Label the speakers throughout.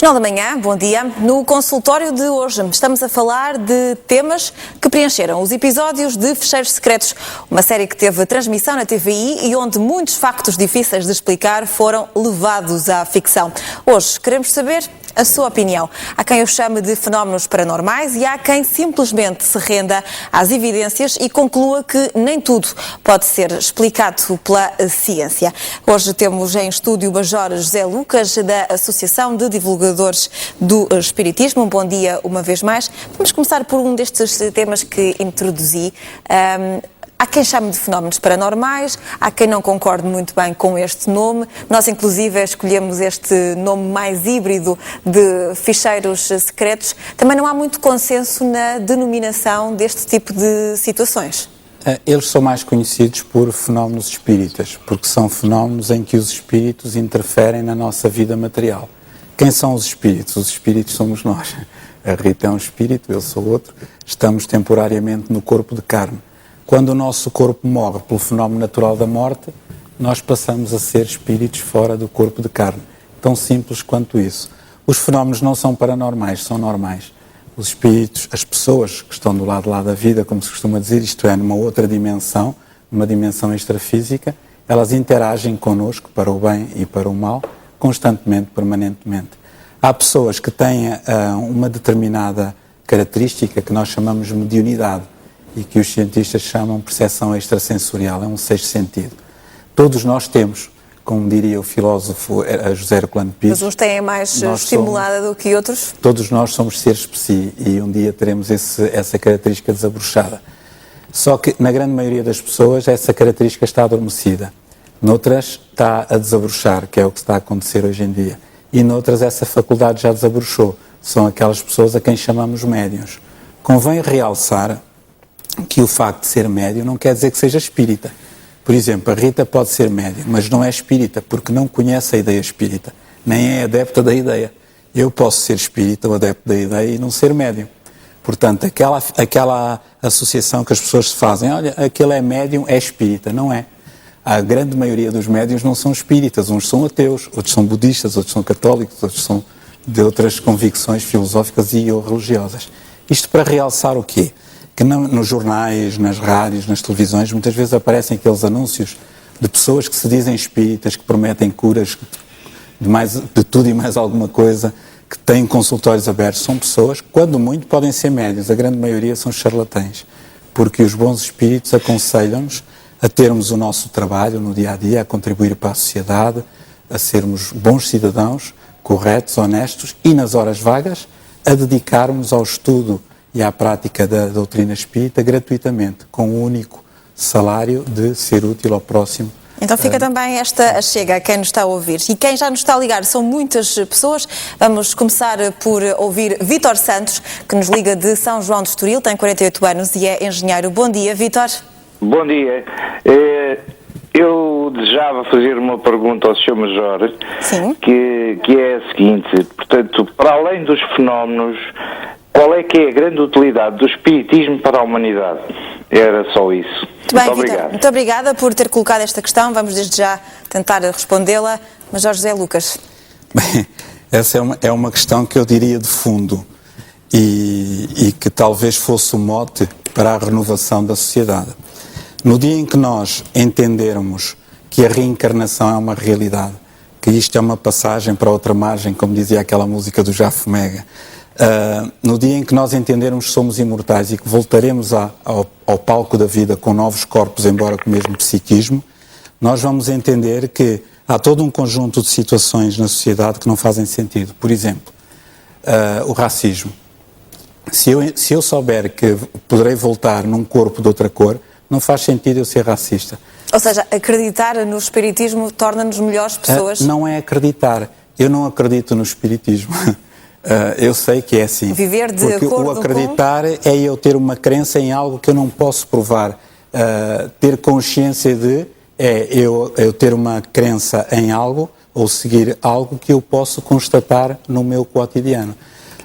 Speaker 1: Jornal da Manhã, bom dia. No consultório de hoje estamos a falar de temas que preencheram os episódios de Fecheiros Secretos, uma série que teve transmissão na TVI e onde muitos factos difíceis de explicar foram levados à ficção. Hoje queremos saber a sua opinião. Há quem o chame de fenómenos paranormais e há quem simplesmente se renda às evidências e conclua que nem tudo pode ser explicado pela ciência. Hoje temos em estúdio o Major José Lucas, da Associação de Divulgadores do Espiritismo. Um bom dia uma vez mais. Vamos começar por um destes temas que introduzi. Há quem chame de fenómenos paranormais, há quem não concorde muito bem com este nome. Nós, inclusive, escolhemos este nome mais híbrido de ficheiros secretos. Também não há muito consenso na denominação deste tipo de situações.
Speaker 2: Eles são mais conhecidos por fenómenos espíritas, porque são fenómenos em que os espíritos interferem na nossa vida material. Quem são os espíritos? Os espíritos somos nós. A Rita é um espírito, eu sou outro. Estamos temporariamente no corpo de carne. Quando o nosso corpo morre pelo fenómeno natural da morte, nós passamos a ser espíritos fora do corpo de carne. Tão simples quanto isso. Os fenómenos não são paranormais, são normais. Os espíritos, as pessoas que estão do lado de lá da vida, como se costuma dizer, isto é, numa outra dimensão, uma dimensão extrafísica, elas interagem connosco para o bem e para o mal, constantemente, permanentemente. Há pessoas que têm uma determinada característica que nós chamamos de mediunidade, e que os cientistas chamam de percepção extrasensorial, é um sexto sentido. Todos nós temos, como diria o filósofo José Herculano Pires.
Speaker 1: Mas uns têm mais estimulada do que outros?
Speaker 2: Todos nós somos seres psi e um dia teremos essa característica desabrochada. Só que na grande maioria das pessoas essa característica está adormecida. Noutras está a desabrochar, que é o que está a acontecer hoje em dia. E noutras essa faculdade já desabrochou. São aquelas pessoas a quem chamamos médiuns. Convém realçar que o facto de ser médium não quer dizer que seja espírita. Por exemplo, a Rita pode ser médium, mas não é espírita, porque não conhece a ideia espírita, nem é adepta da ideia. Eu posso ser espírita ou adepto da ideia e não ser médium. Portanto, aquela associação que as pessoas se fazem, olha, aquele é médium, é espírita, não é. A grande maioria dos médiuns não são espíritas, uns são ateus, outros são budistas, outros são católicos, outros são de outras convicções filosóficas e ou religiosas. Isto para realçar o quê? Que nos jornais, nas rádios, nas televisões, muitas vezes aparecem aqueles anúncios de pessoas que se dizem espíritas, que prometem curas de tudo e mais alguma coisa, que têm consultórios abertos. São pessoas, quando muito, podem ser médios, a grande maioria são charlatães, porque os bons espíritos aconselham-nos a termos o nosso trabalho no dia-a-dia, a contribuir para a sociedade, a sermos bons cidadãos, corretos, honestos e, nas horas vagas, a dedicarmos ao estudo e à prática da doutrina espírita gratuitamente, com o único salário de ser útil ao próximo.
Speaker 1: Então fica também esta chega a quem nos está a ouvir. E quem já nos está a ligar são muitas pessoas. Vamos começar por ouvir Vítor Santos, que nos liga de São João de Estoril, tem 48 anos e é engenheiro. Bom dia, Vítor.
Speaker 3: Bom dia. Eu desejava fazer uma pergunta ao Sr. Major.
Speaker 1: Sim.
Speaker 3: Que é a seguinte, portanto, para além dos fenómenos, qual é que é a grande utilidade do espiritismo para a humanidade? Era só isso.
Speaker 1: Muito bem, Vítor. Muito obrigada por ter colocado esta questão. Vamos desde já tentar respondê-la. Major José Lucas.
Speaker 2: Bem, essa é uma questão que eu diria de fundo e que talvez fosse o mote para a renovação da sociedade. No dia em que nós entendermos que a reencarnação é uma realidade, que isto é uma passagem para outra margem, como dizia aquela música do Jafo Mega, no dia em que nós entendermos que somos imortais e que voltaremos ao palco da vida com novos corpos, embora com o mesmo psiquismo, nós vamos entender que há todo um conjunto de situações na sociedade que não fazem sentido. Por exemplo, o racismo. Se eu souber que poderei voltar num corpo de outra cor, não faz sentido eu ser racista.
Speaker 1: Ou seja, acreditar no espiritismo torna-nos melhores pessoas?
Speaker 2: Não é acreditar. Eu não acredito no espiritismo. Eu sei que é assim.
Speaker 1: Viver de
Speaker 2: porque
Speaker 1: acordo
Speaker 2: o acreditar é eu ter uma crença em algo que eu não posso provar. Ter consciência de eu ter uma crença em algo ou seguir algo que eu posso constatar no meu cotidiano.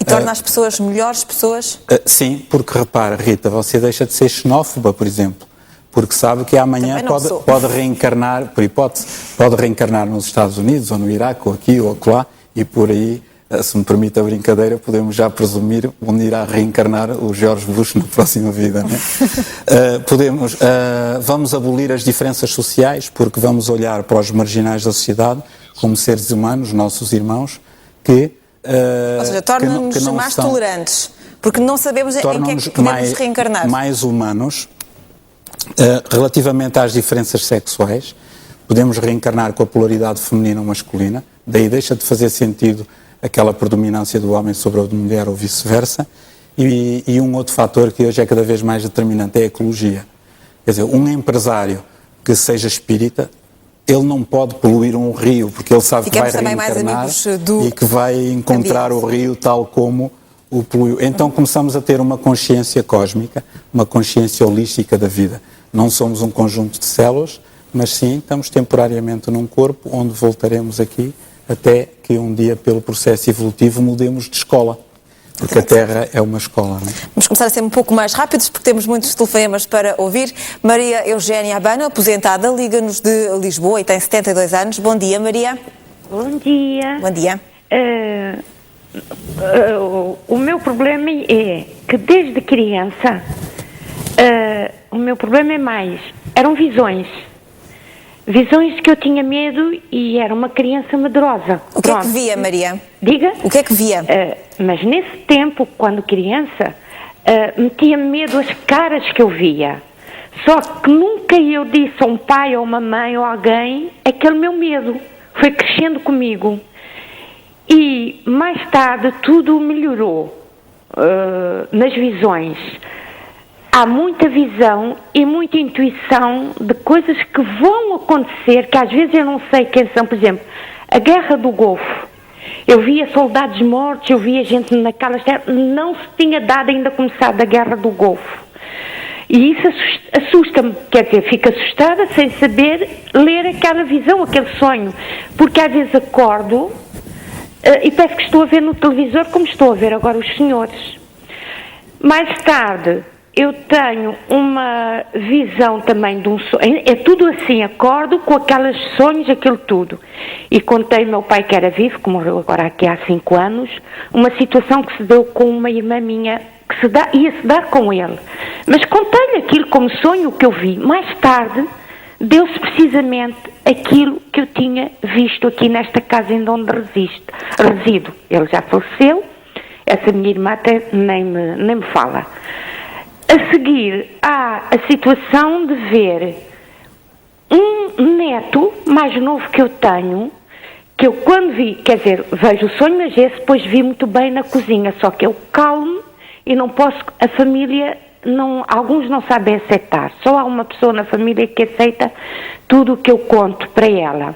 Speaker 1: E torna as pessoas melhores pessoas?
Speaker 2: Sim, porque repara, Rita, você deixa de ser xenófoba, por exemplo. Porque sabe que amanhã pode reencarnar, por hipótese, pode reencarnar nos Estados Unidos, ou no Iraque, ou aqui, ou acolá, e por aí se me permite a brincadeira, podemos já presumir onde irá reencarnar o George Bush na próxima vida, não é? Vamos abolir as diferenças sociais, porque vamos olhar para os marginais da sociedade como seres humanos, nossos irmãos, que...
Speaker 1: Ou seja, torna-nos mais tolerantes, porque não sabemos em que é que podemos reencarnar.
Speaker 2: Mais humanos. Relativamente às diferenças sexuais, podemos reencarnar com a polaridade feminina ou masculina, daí deixa de fazer sentido aquela predominância do homem sobre a mulher ou vice-versa, e um outro fator que hoje é cada vez mais determinante é a ecologia. Quer dizer, um empresário que seja espírita, ele não pode poluir um rio, porque ele sabe que vai reencarnar e que vai encontrar o rio tal como o poluiu. Então começamos a ter uma consciência cósmica, uma consciência holística da vida. Não somos um conjunto de células, mas sim estamos temporariamente num corpo onde voltaremos aqui até que um dia, pelo processo evolutivo, mudemos de escola. Porque a Terra é uma escola, não é?
Speaker 1: Vamos começar a ser um pouco mais rápidos, porque temos muitos telefonemas para ouvir. Maria Eugénia Abano, aposentada, liga-nos de Lisboa e tem 72 anos. Bom dia, Maria.
Speaker 4: Bom dia.
Speaker 1: Bom dia.
Speaker 4: O meu problema é que desde criança, o meu problema é mais, eram visões que eu tinha medo e era uma criança medrosa.
Speaker 1: O que é que via, Maria?
Speaker 4: Diga?
Speaker 1: O que é que via?
Speaker 4: Mas nesse tempo, quando criança, metia-me medo as caras que eu via. Só que nunca eu disse a um pai ou uma mãe ou alguém aquele meu medo. Foi crescendo comigo. E mais tarde tudo melhorou nas visões. Há muita visão e muita intuição de coisas que vão acontecer, que às vezes eu não sei quem são. Por exemplo, a Guerra do Golfo. Eu via soldados mortos, eu via gente naquelas terras. Não se tinha dado ainda começado a Guerra do Golfo. E isso assusta-me, quer dizer, fico assustada sem saber ler aquela visão, aquele sonho. Porque às vezes acordo e parece que estou a ver no televisor como estou a ver agora os senhores. Mais tarde, eu tenho uma visão também de um sonho, é tudo assim, acordo com aqueles sonhos, aquilo tudo. E contei ao meu pai que era vivo, que morreu agora aqui há 5 anos, uma situação que se deu com uma irmã minha, que ia-se dar com ele. Mas contei-lhe aquilo como sonho que eu vi. Mais tarde, deu-se precisamente aquilo que eu tinha visto aqui nesta casa em onde resido. Ele já faleceu, essa minha irmã até nem me fala. A seguir, há a situação de ver um neto mais novo que eu tenho, que eu quando vi, quer dizer, vejo o sonho, mas esse depois vi muito bem na cozinha, só que eu calmo e não posso, a família, alguns não sabem aceitar, só há uma pessoa na família que aceita tudo o que eu conto para ela.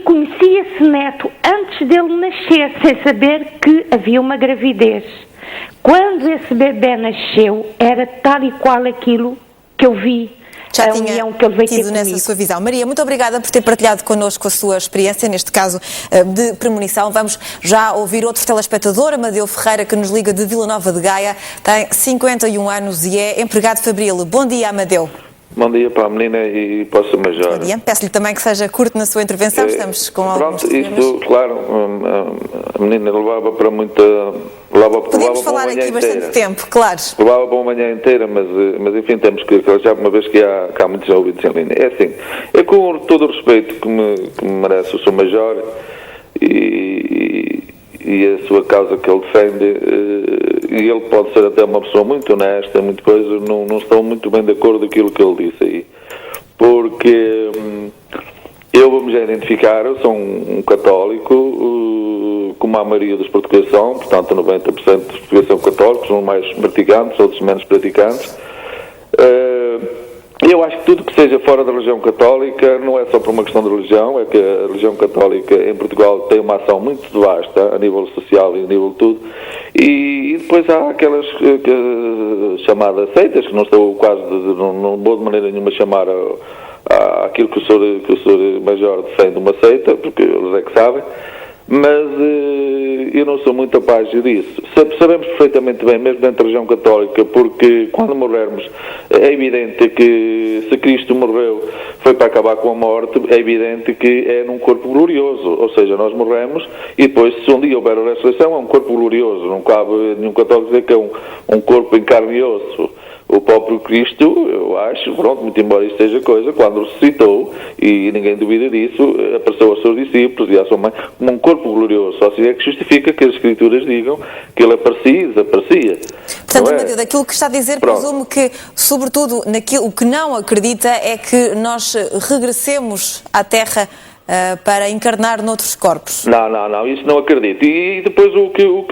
Speaker 4: Conheci esse neto antes dele nascer, sem saber que havia uma gravidez. Quando esse bebê nasceu, era tal e qual aquilo que eu vi.
Speaker 1: Já tinha tido nessa sua visão. Maria, muito obrigada por ter partilhado connosco a sua experiência, neste caso de premonição. Vamos já ouvir outro telespectador, Amadeu Ferreira, que nos liga de Vila Nova de Gaia, tem 51 anos e é empregado fabril. Bom dia, Amadeu.
Speaker 5: Bom dia para a menina e para o Sr. Major.
Speaker 1: Bom dia. Peço-lhe também que seja curto na sua intervenção, estamos com alguns problemas.
Speaker 5: Isto, claro, a menina levava para muita...
Speaker 1: Podemos falar aqui bastante tempo, claro.
Speaker 5: Levava para uma manhã inteira, mas enfim, temos que já uma vez que há muitos ouvidos em linha. É assim, é com todo o respeito que me merece o Sr. Major e a sua causa que ele defende, e ele pode ser até uma pessoa muito honesta, muito coisa, não estou muito bem de acordo com aquilo que ele disse aí. Porque eu vou-me já identificar, eu sou um católico, como a maioria dos portugueses são, portanto 90% dos portugueses são católicos, uns mais praticantes, outros menos praticantes. Eu acho que tudo que seja fora da religião católica não é só por uma questão de religião, é que a religião católica em Portugal tem uma ação muito vasta a nível social e a nível de tudo, e depois há aquelas chamadas seitas, que não estou não vou de maneira nenhuma chamar aquilo que o Sr. Major defende uma seita, porque eles é que sabem, mas eu não sou muito capaz disso. Sabemos perfeitamente bem, mesmo dentro da religião católica, porque quando morrermos, é evidente que se Cristo morreu foi para acabar com a morte, é evidente que é num corpo glorioso, ou seja, nós morremos e depois, se um dia houver a ressurreição, é um corpo glorioso, não cabe nenhum católico dizer que é um corpo em carne e osso. O próprio Cristo, eu acho, pronto, muito embora isso seja coisa, quando ressuscitou, e ninguém duvida disso, apareceu aos seus discípulos e à sua mãe como um corpo glorioso. Só assim é que justifica que as Escrituras digam que ele aparecia e desaparecia.
Speaker 1: Portanto, Amadeu, daquilo que está a dizer, presumo que, sobretudo, naquilo que não acredita é que nós regressemos à Terra para encarnar noutros corpos.
Speaker 5: Não, isso não acredito. E depois o que o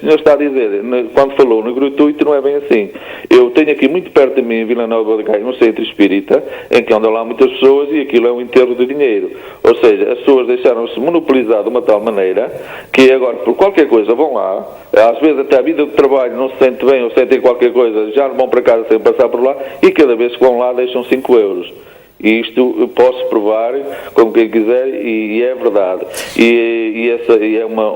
Speaker 5: senhor está a dizer, quando falou no gratuito, não é bem assim. Eu tenho aqui muito perto de mim, em Vila Nova de Gaia, no centro espírita, em que andam lá muitas pessoas e aquilo é um enterro de dinheiro. Ou seja, as pessoas deixaram-se monopolizar de uma tal maneira que agora, por qualquer coisa, vão lá, às vezes até a vida de trabalho não se sente bem ou sentem qualquer coisa, já não vão para casa sem passar por lá e cada vez que vão lá deixam 5 euros. E isto eu posso provar, como quem quiser, e é verdade. E essa é uma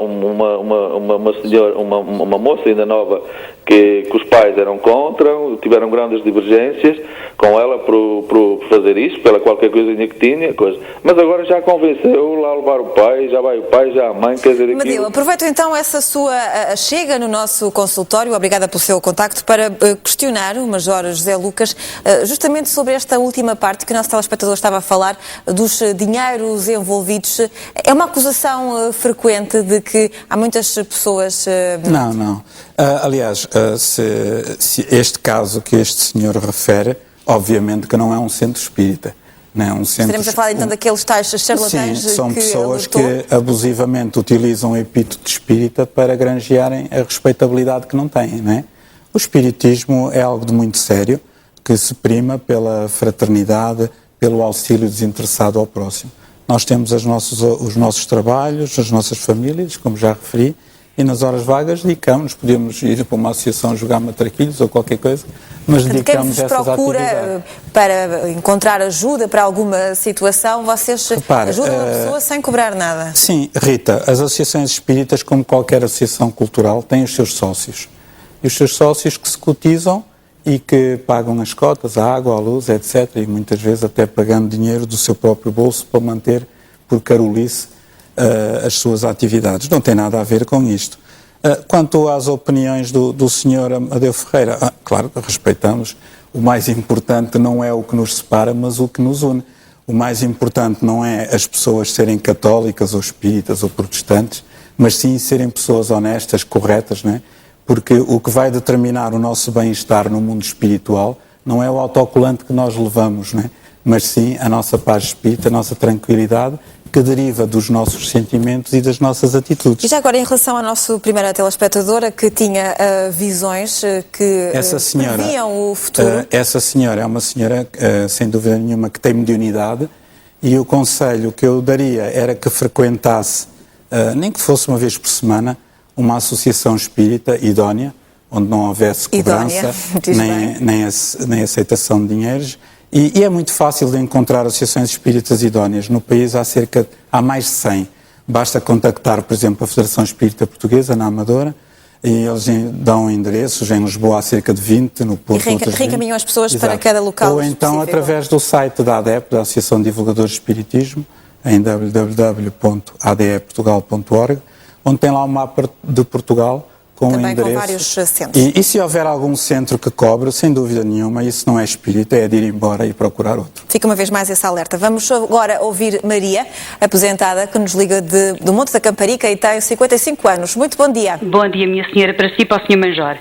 Speaker 5: senhora, uma moça ainda nova que os pais eram contra, tiveram grandes divergências com ela por fazer isso, pela qualquer coisinha que tinha, coisa. Mas agora já convenceu lá a levar o pai, já vai o pai, já a mãe, quer dizer aquilo.
Speaker 1: Amadeu, aproveito então essa sua chega no nosso consultório, obrigada pelo seu contacto, para questionar o Major José Lucas justamente sobre esta última parte que o nosso telespectador estava a falar, dos dinheiros envolvidos. É uma acusação frequente de que há muitas pessoas...
Speaker 2: Não. Aliás, se este caso que este senhor refere, obviamente que não é um centro espírita. Não é um centro...
Speaker 1: Estaremos a falar então daqueles tais charlatães.
Speaker 2: Sim, são pessoas que abusivamente utilizam o epíteto de espírita para granjearem a respeitabilidade que não têm, não é? O espiritismo é algo de muito sério, que se prima pela fraternidade, pelo auxílio desinteressado ao próximo. Nós temos os nossos trabalhos, as nossas famílias, como já referi, e nas horas vagas dedicamos, podemos ir para uma associação jogar matraquilhos ou qualquer coisa, mas dedicamos essas atividades.
Speaker 1: Quem vos procura para encontrar ajuda para alguma situação, vocês ajudam a pessoa sem cobrar nada? Sim,
Speaker 2: Rita, as associações espíritas, como qualquer associação cultural, têm os seus sócios. E os seus sócios que se cotizam e que pagam as cotas, a água, a luz, etc. E muitas vezes até pagando dinheiro do seu próprio bolso para manter por carolice as suas atividades. Não tem nada a ver com isto. Quanto às opiniões do Sr. Amadeu Ferreira, claro que respeitamos. O mais importante não é o que nos separa, mas o que nos une. O mais importante não é as pessoas serem católicas ou espíritas ou protestantes, mas sim serem pessoas honestas, corretas, não é? Porque o que vai determinar o nosso bem-estar no mundo espiritual não é o autocolante que nós levamos, não é? Mas sim a nossa paz espírita, a nossa tranquilidade, que deriva dos nossos sentimentos e das nossas atitudes.
Speaker 1: E já agora, em relação à nossa primeira telespectadora, que tinha visões que previam o futuro.
Speaker 2: Essa senhora é uma senhora, sem dúvida nenhuma, que tem mediunidade, e o conselho que eu daria era que frequentasse, nem que fosse uma vez por semana, uma associação espírita idónea, onde não houvesse cobrança, nem aceitação de dinheiros. E é muito fácil de encontrar associações espíritas idóneas. No país há mais de 100. Basta contactar, por exemplo, a Federação Espírita Portuguesa, na Amadora, e eles dão endereços. Em Lisboa há cerca de 20, no Porto
Speaker 1: e reencaminham as pessoas para cada local.
Speaker 2: Ou então através do site da ADEP, da Associação de Divulgadores de Espiritismo, em www.adeportugal.org, onde tem lá um mapa de Portugal, com
Speaker 1: também
Speaker 2: endereços.
Speaker 1: Com vários centros.
Speaker 2: E se houver algum centro que cobre, sem dúvida nenhuma, isso não é espírita, é de ir embora e procurar outro.
Speaker 1: Fica uma vez mais esse alerta. Vamos agora ouvir Maria, aposentada, que nos liga do Monte da Camparica e tem 55 anos. Muito bom dia.
Speaker 6: Bom dia, minha senhora, para si e para o Sr. Major.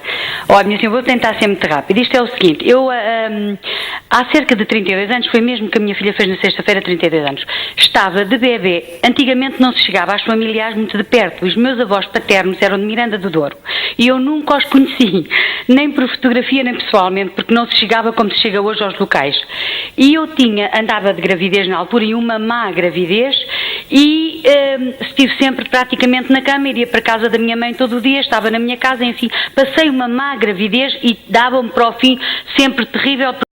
Speaker 6: Olha, minha senhora, vou tentar ser muito rápido. Isto é o seguinte, eu há cerca de 32 anos, foi mesmo que a minha filha fez na sexta-feira 32 anos, estava de bebê. Antigamente não se chegava às familiares muito de perto. Os meus avós paternos eram de Miranda do Douro. E eu nunca os conheci, nem por fotografia, nem pessoalmente, porque não se chegava como se chega hoje aos locais. E eu andava de gravidez na altura, e uma má gravidez, e estive sempre praticamente na cama, iria para a casa da minha mãe todo o dia, estava na minha casa, enfim, passei uma má gravidez e dava-me para o fim sempre terrível.